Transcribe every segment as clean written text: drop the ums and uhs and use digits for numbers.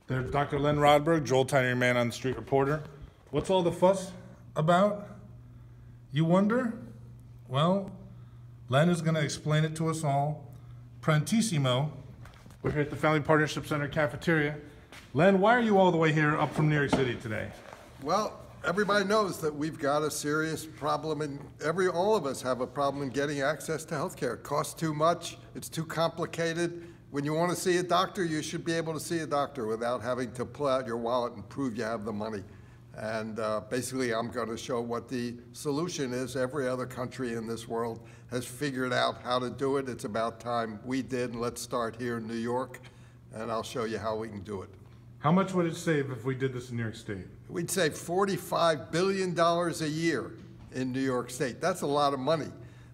There's Dr. Len Rodberg, Joel Tiny Man on the Street Reporter. What's all the fuss about? You wonder? Well, Len is going to explain it to us all. Prentissimo. We're here at the Family Partnership Center cafeteria. Len, why are you all the way here up from New York City today? Well, everybody knows that we've got a serious problem, and all of us have a problem in getting access to health care. It costs too much. It's too complicated. When you want to see a doctor, you should be able to see a doctor without having to pull out your wallet and prove you have the money. And basically, I'm going to show what the solution is. Every other country in this world has figured out how to do it. It's about time we did, and let's start here in New York, and I'll show you how we can do it. How much would it save if we did this in New York State? We'd save $45 billion a year in New York State. That's a lot of money.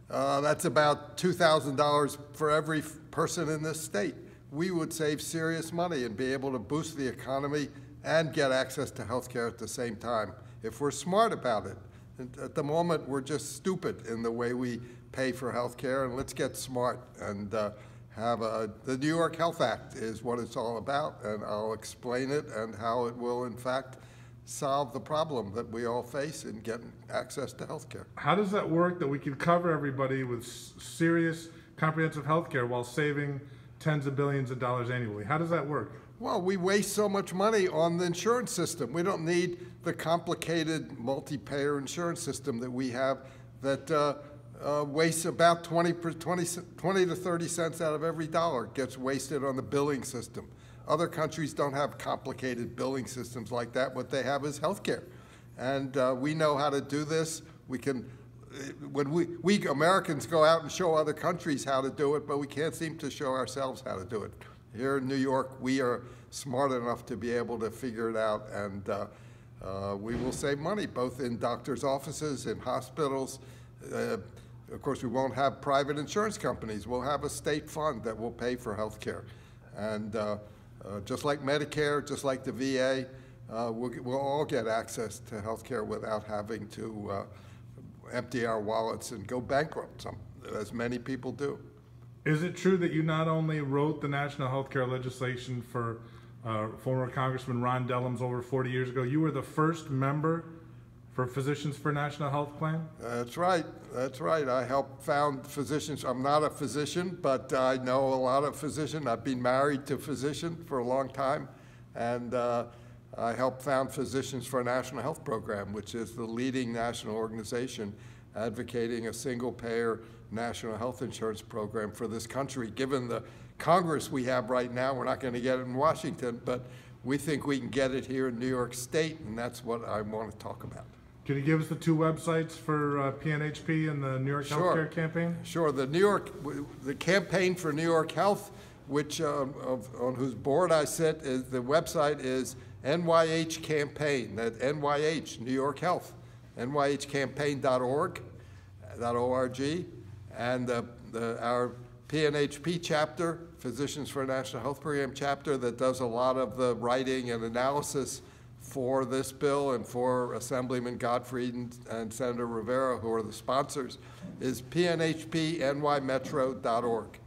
That's about $2,000 for every person in this state. We would save serious money and be able to boost the economy and get access to health care at the same time if we're smart about it. At the moment, we're just stupid in the way we pay for health care, and let's get smart and the New York Health Act is what it's all about, and I'll explain it and how it will, in fact, solve the problem that we all face in getting access to health care. How does that work that we can cover everybody with serious comprehensive health care while saving tens of billions of dollars annually? How does that work? Well, we waste so much money on the insurance system. We don't need the complicated multi-payer insurance system that we have that wastes about 20 to 30 cents out of every dollar gets wasted on the billing system. Other countries don't have complicated billing systems like that. What they have is healthcare. And we know how to do this. We can, when we Americans go out and show other countries how to do it, but we can't seem to show ourselves how to do it. Here in New York, we are smart enough to be able to figure it out, and we will save money, both in doctors' offices, in hospitals. Of course, we won't have private insurance companies. We'll have a state fund that will pay for health care. And just like Medicare, just like the VA, we'll all get access to health care without having to empty our wallets and go bankrupt, as many people do. Is it true that you not only wrote the national health care legislation for former Congressman Ron Dellums over 40 years ago, you were the first member for Physicians for a National Health Plan? That's right. That's right. I helped found Physicians. I'm not a physician, but I know a lot of physicians. I've been married to a physician for a long time, and I helped found Physicians for a National Health Program, which is the leading national organization advocating a single-payer national health insurance program for this country. Given the Congress we have right now, we're not going to get it in Washington, but we think we can get it here in New York State, and that's what I want to talk about. Can you give us the two websites for PNHP and the New York Healthcare Campaign? Sure. The Campaign for New York Health, which on whose board I sit, the website is NYH Campaign. That NYH, New York Health, nyhcampaign.org, .org, and our PNHP chapter, Physicians for a National Health Program chapter, that does a lot of the writing and analysis for this bill and for Assemblyman Gottfried and Senator Rivera, who are the sponsors, is pnhpnymetro.org.